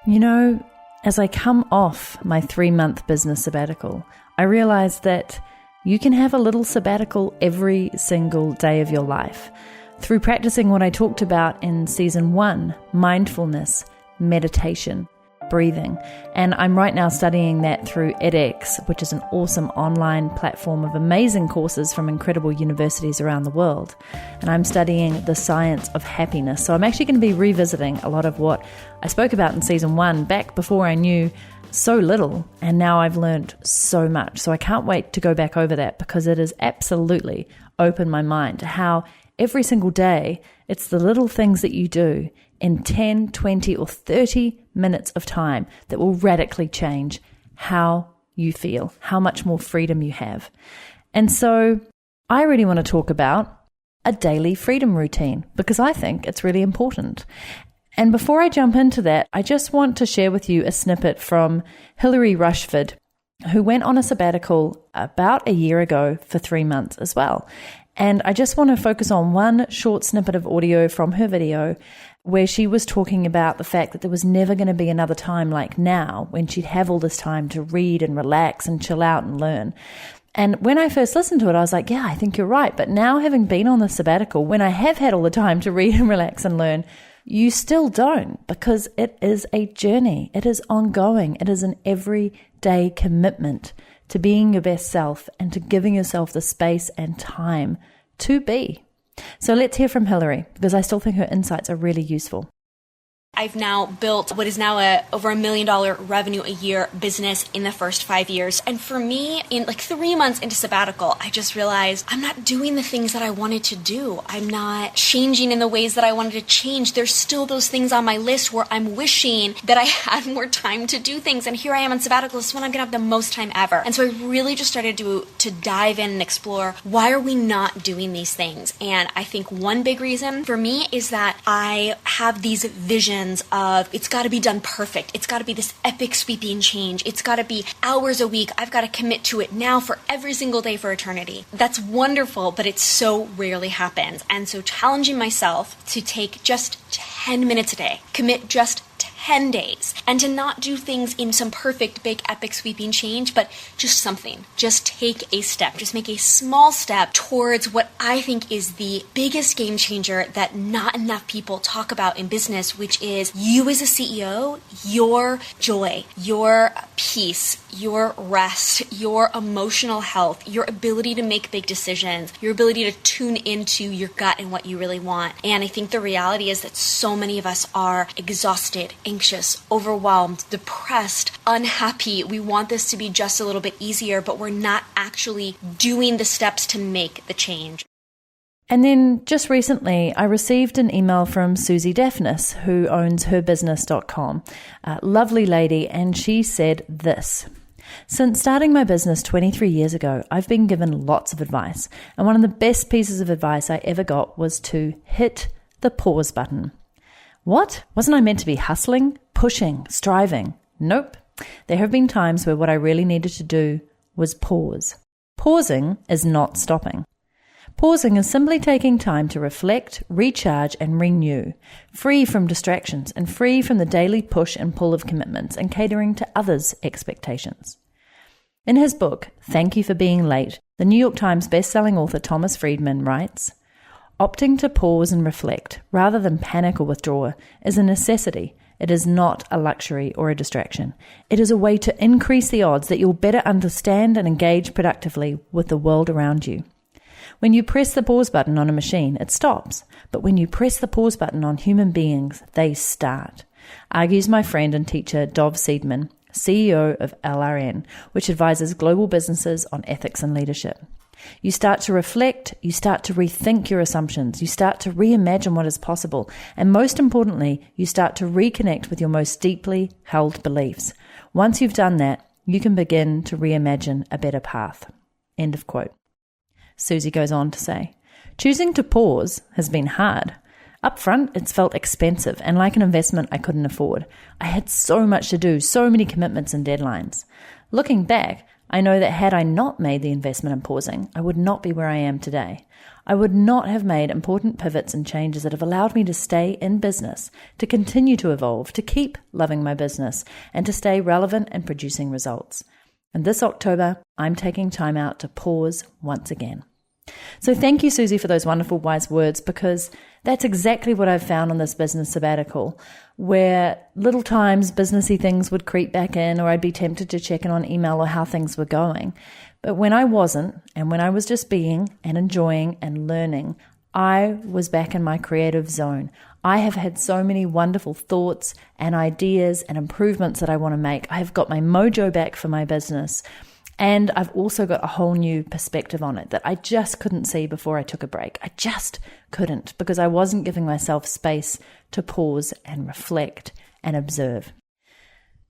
You know, as I come off my 3-month business sabbatical, I realized that you can have a little sabbatical every single day of your life through practicing what I talked about in season 1, mindfulness, meditation, breathing. And I'm right now studying that through edX, which is an awesome online platform of amazing courses from incredible universities around the world. And I'm studying the science of happiness. So I'm actually going to be revisiting a lot of what I spoke about in season 1 back before I knew so little, and now I've learned so much. So I can't wait to go back over that, because it has absolutely opened my mind to how every single day it's the little things that you do in 10, 20 or 30 minutes of time that will radically change how you feel, how much more freedom you have. And so I really want to talk about a daily freedom routine, because I think it's really important. And before I jump into that, I just want to share with you a snippet from Hilary Rushford, who went on a sabbatical about a year ago for 3 months as well. And I just want to focus on one short snippet of audio from her video where she was talking about the fact that there was never going to be another time like now when she'd have all this time to read and relax and chill out and learn. And when I first listened to it, I was like, yeah, I think you're right. But now, having been on the sabbatical, when I have had all the time to read and relax and learn, you still don't, because it is a journey. It is ongoing. It is an everyday commitment to being your best self and to giving yourself the space and time to be. So let's hear from Hilary, because I still think her insights are really useful. I've now built what is now over $1 million revenue a year business in the first 5 years. And for me, in like 3 months into sabbatical, I just realized I'm not doing the things that I wanted to do. I'm not changing in the ways that I wanted to change. There's still those things on my list where I'm wishing that I had more time to do things. And here I am on sabbatical. This is when I'm going to have the most time ever. And so I really just started to dive in and explore, why are we not doing these things? And I think one big reason for me is that I have these visions of it's got to be done perfect. It's got to be this epic sweeping change. It's got to be hours a week. I've got to commit to it now for every single day for eternity. That's wonderful, but it so rarely happens. And so challenging myself to take just 10 minutes a day, commit just 10 days, and to not do things in some perfect, big, epic, sweeping change, but just something. Just take a step. Just make a small step towards what I think is the biggest game changer that not enough people talk about in business, which is you as a CEO, your joy, your peace, your rest, your emotional health, your ability to make big decisions, your ability to tune into your gut and what you really want. And I think the reality is that so many of us are exhausted, anxious, overwhelmed, depressed, unhappy. We want this to be just a little bit easier, but we're not actually doing the steps to make the change. And then just recently, I received an email from Susie Daphnis, who owns herbusiness.com. A lovely lady, and she said this: since starting my business 23 years ago, I've been given lots of advice. And one of the best pieces of advice I ever got was to hit the pause button. What? Wasn't I meant to be hustling, pushing, striving? Nope. There have been times where what I really needed to do was pause. Pausing is not stopping. Pausing is simply taking time to reflect, recharge, and renew, free from distractions and free from the daily push and pull of commitments and catering to others' expectations. In his book, Thank You for Being Late, the New York Times bestselling author Thomas Friedman writes, opting to pause and reflect rather than panic or withdraw is a necessity. It is not a luxury or a distraction. It is a way to increase the odds that you'll better understand and engage productively with the world around you. When you press the pause button on a machine, it stops. But when you press the pause button on human beings, they start, argues my friend and teacher Dov Seidman, CEO of LRN, which advises global businesses on ethics and leadership. You start to reflect, you start to rethink your assumptions, you start to reimagine what is possible, and most importantly, you start to reconnect with your most deeply held beliefs. Once you've done that, you can begin to reimagine a better path. End of quote. Susie goes on to say, choosing to pause has been hard. Up front, it's felt expensive and like an investment I couldn't afford. I had so much to do, so many commitments and deadlines. Looking back, I know that had I not made the investment in pausing, I would not be where I am today. I would not have made important pivots and changes that have allowed me to stay in business, to continue to evolve, to keep loving my business, and to stay relevant and producing results. And this October, I'm taking time out to pause once again. So thank you, Susie, for those wonderful, wise words, because that's exactly what I've found on this business sabbatical, where little times businessy things would creep back in, or I'd be tempted to check in on email or how things were going. But when I wasn't, and when I was just being and enjoying and learning, I was back in my creative zone. I have had so many wonderful thoughts and ideas and improvements that I want to make. I have got my mojo back for my business. And I've also got a whole new perspective on it that I just couldn't see before I took a break. I just couldn't, because I wasn't giving myself space to pause and reflect and observe.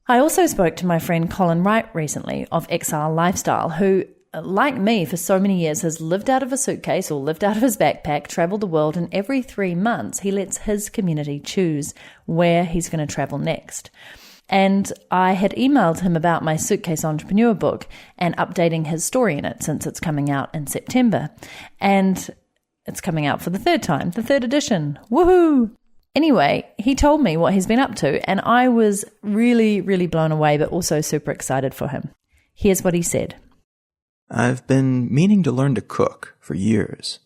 I also spoke to my friend Colin Wright recently of Exile Lifestyle, who, like me, for so many years has lived out of a suitcase or lived out of his backpack, traveled the world, and every 3 months he lets his community choose where he's going to travel next. And I had emailed him about my Suitcase Entrepreneur book and updating his story in it since it's coming out in September. And it's coming out for the third time, the third edition. Woohoo! Anyway, he told me what he's been up to, and I was really, really blown away, but also super excited for him. Here's what he said. I've been meaning to learn to cook for years,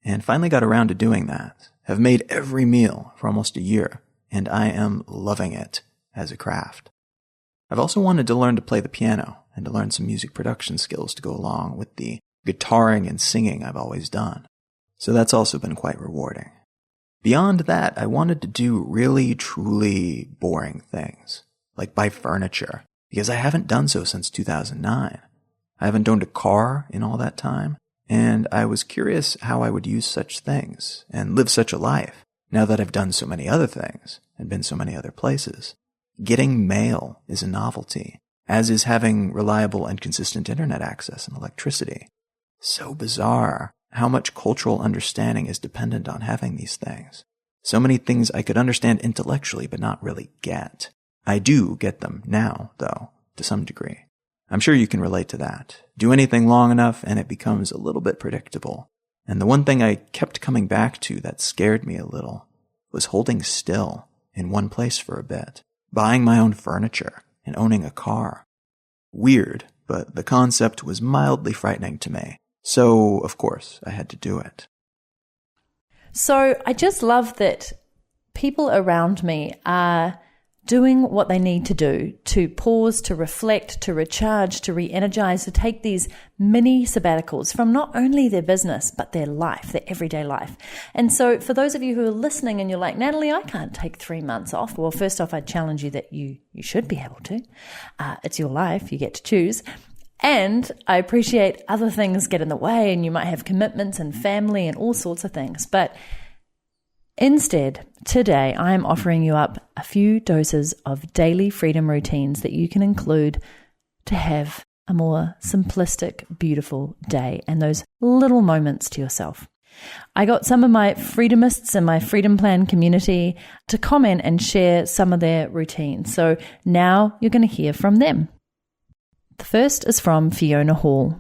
and finally got around to doing that. Have made every meal for almost a year, and I am loving it as a craft. I've also wanted to learn to play the piano and to learn some music production skills to go along with the guitaring and singing I've always done. So that's also been quite rewarding. Beyond that, I wanted to do really, truly boring things, like buy furniture, because I haven't done so since 2009. I haven't owned a car in all that time, and I was curious how I would use such things and live such a life now that I've done so many other things and been so many other places. Getting mail is a novelty, as is having reliable and consistent internet access and electricity. So bizarre how much cultural understanding is dependent on having these things. So many things I could understand intellectually but not really get. I do get them now, though, to some degree. I'm sure you can relate to that. Do anything long enough and it becomes a little bit predictable. And the one thing I kept coming back to that scared me a little was holding still in one place for a bit. Buying my own furniture and owning a car. Weird, but the concept was mildly frightening to me. So, of course, I had to do it. So I just love that people around me are doing what they need to do to pause, to reflect, to recharge, to re-energize, to take these mini sabbaticals from not only their business, but their life, their everyday life. And so for those of you who are listening and you're like, Natalie, I can't take 3 months off. Well, first off, I'd challenge you that you should be able to. It's your life. You get to choose. And I appreciate other things get in the way, and you might have commitments and family and all sorts of things. But instead, today I am offering you up a few doses of daily freedom routines that you can include to have a more simplistic, beautiful day and those little moments to yourself. I got some of my freedomists in my Freedom Plan community to comment and share some of their routines. So now you're going to hear from them. The first is from Fiona Hall.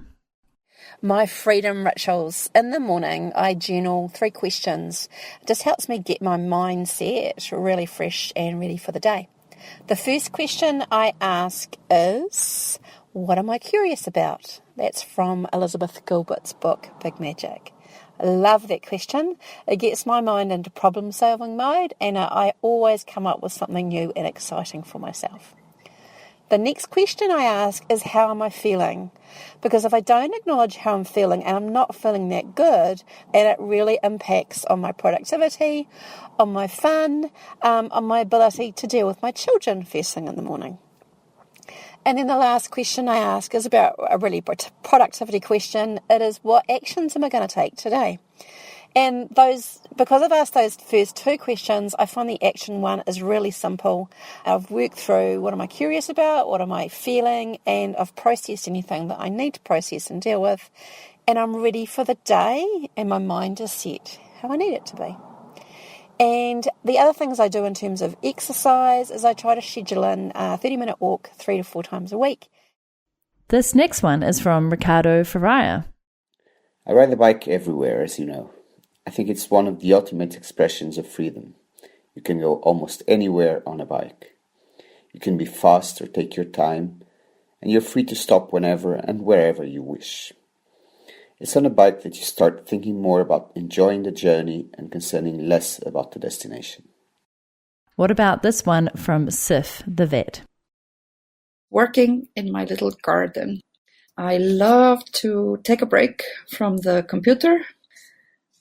My freedom rituals. In the morning, I journal 3 questions. It just helps me get my mindset really fresh and ready for the day. The first question I ask is, what am I curious about? That's from Elizabeth Gilbert's book, Big Magic. I love that question. It gets my mind into problem-solving mode, and I always come up with something new and exciting for myself. The next question I ask is, how am I feeling? Because if I don't acknowledge how I'm feeling and I'm not feeling that good, and it really impacts on my productivity, on my fun, on my ability to deal with my children first thing in the morning. And then the last question I ask is about a really productivity question. It is, what actions am I going to take today? And because I've asked those first 2 questions, I find the action one is really simple. I've worked through what am I curious about, what am I feeling, and I've processed anything that I need to process and deal with. And I'm ready for the day, and my mind is set how I need it to be. And the other things I do in terms of exercise is I try to schedule in a 30-minute walk 3 to 4 times a week. This next one is from Ricardo Ferreira. I ride the bike everywhere, as you know. I think it's one of the ultimate expressions of freedom. You can go almost anywhere on a bike. You can be fast or take your time, and you're free to stop whenever and wherever you wish. It's on a bike that you start thinking more about enjoying the journey and concerning less about the destination. What about this one from Sif, the vet? Working in my little garden. I love to take a break from the computer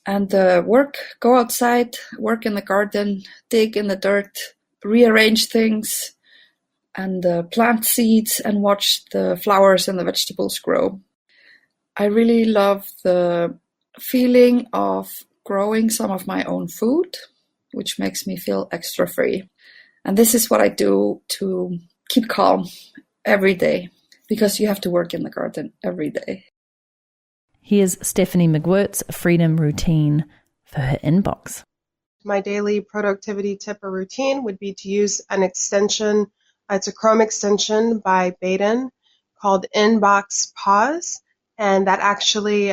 and go outside, work in the garden, dig in the dirt, rearrange things, and plant seeds and watch the flowers and the vegetables grow. I really love the feeling of growing some of my own food, which makes me feel extra free. And this is what I do to keep calm every day, because you have to work in the garden every day. Here's Stephanie McWhirt's freedom routine for her inbox. My daily productivity tip or routine would be to use an extension. It's a Chrome extension by Baden called Inbox Pause. And that actually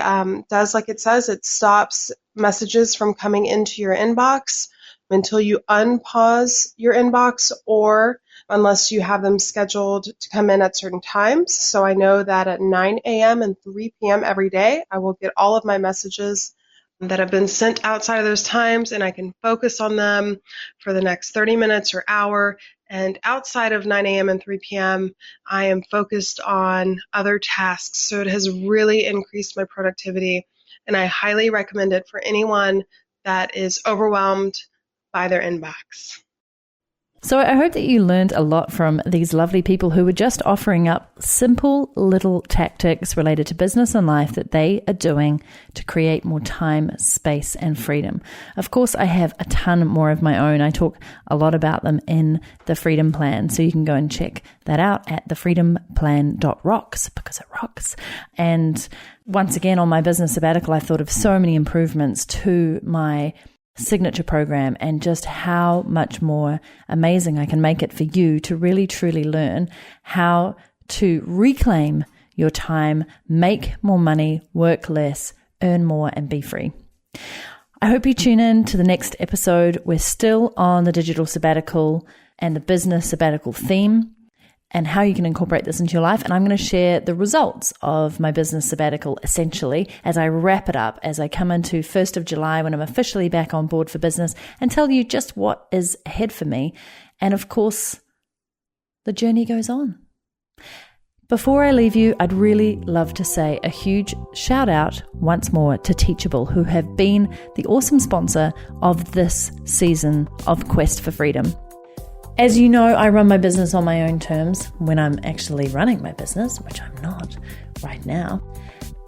does like it says. It stops messages from coming into your inbox until you unpause your inbox, or unless you have them scheduled to come in at certain times. So I know that at 9 a.m. and 3 p.m. every day, I will get all of my messages that have been sent outside of those times, and I can focus on them for the next 30 minutes or hour. And outside of 9 a.m. and 3 p.m., I am focused on other tasks. So it has really increased my productivity, and I highly recommend it for anyone that is overwhelmed by their inbox. So I hope that you learned a lot from these lovely people who were just offering up simple little tactics related to business and life that they are doing to create more time, space, and freedom. Of course, I have a ton more of my own. I talk a lot about them in the Freedom Plan, so you can go and check that out at thefreedomplan.rocks, because it rocks. And once again, on my business sabbatical, I thought of so many improvements to my signature program and just how much more amazing I can make it for you to really truly learn how to reclaim your time, make more money, work less, earn more, and be free. I hope you tune in to the next episode. We're still on the digital sabbatical and the business sabbatical theme, and how you can incorporate this into your life. And I'm going to share the results of my business sabbatical, essentially, as I wrap it up, as I come into 1st of July, when I'm officially back on board for business, and tell you just what is ahead for me. And of course, the journey goes on. Before I leave you, I'd really love to say a huge shout out once more to Teachable, who have been the awesome sponsor of this season of Quest for Freedom. As you know, I run my business on my own terms when I'm actually running my business, which I'm not right now.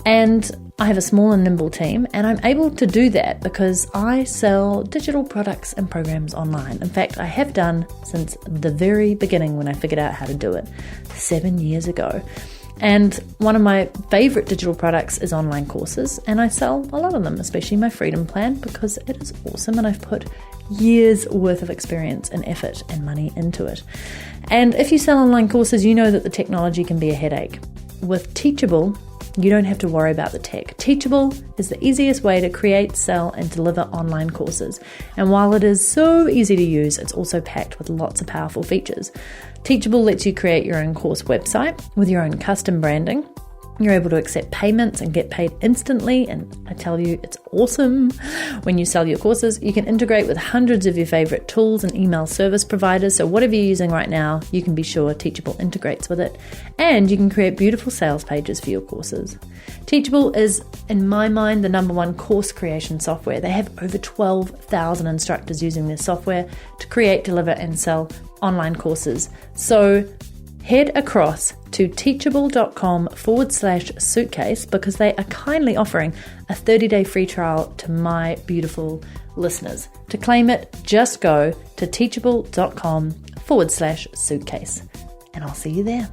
And I have a small and nimble team, and I'm able to do that because I sell digital products and programs online. In fact, I have done since the very beginning when I figured out how to do it 7 years ago. And one of my favorite digital products is online courses, and I sell a lot of them, especially my Freedom Plan, because it is awesome and I've put years worth of experience and effort and money into it. And if you sell online courses, you know that the technology can be a headache. With Teachable, you don't have to worry about the tech. Teachable is the easiest way to create, sell, and deliver online courses. And while it is so easy to use, it's also packed with lots of powerful features. Teachable lets you create your own course website with your own custom branding. You're able to accept payments and get paid instantly, and I tell you, it's awesome when you sell your courses. You can integrate with hundreds of your favorite tools and email service providers, so whatever you're using right now, you can be sure Teachable integrates with it, and you can create beautiful sales pages for your courses. Teachable is, in my mind, the number one course creation software. They have over 12,000 instructors using their software to create, deliver, and sell online courses. So head across to teachable.com/suitcase because they are kindly offering a 30-day free trial to my beautiful listeners. To claim it, just go to teachable.com/suitcase, and I'll see you there.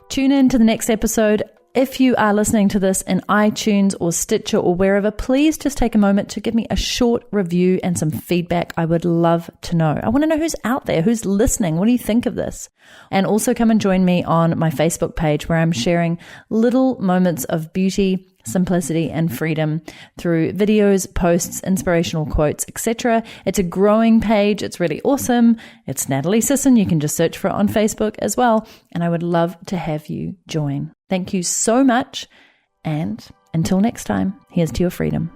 Tune in to the next episode. If you are listening to this in iTunes or Stitcher or wherever, please just take a moment to give me a short review and some feedback. I would love to know. I want to know who's out there, who's listening. What do you think of this? And also come and join me on my Facebook page where I'm sharing little moments of beauty, simplicity, and freedom through videos, posts, inspirational quotes, etc. It's a growing page. It's really awesome. It's Natalie Sisson. You can just search for it on Facebook as well. And I would love to have you join. Thank you so much. And until next time, here's to your freedom.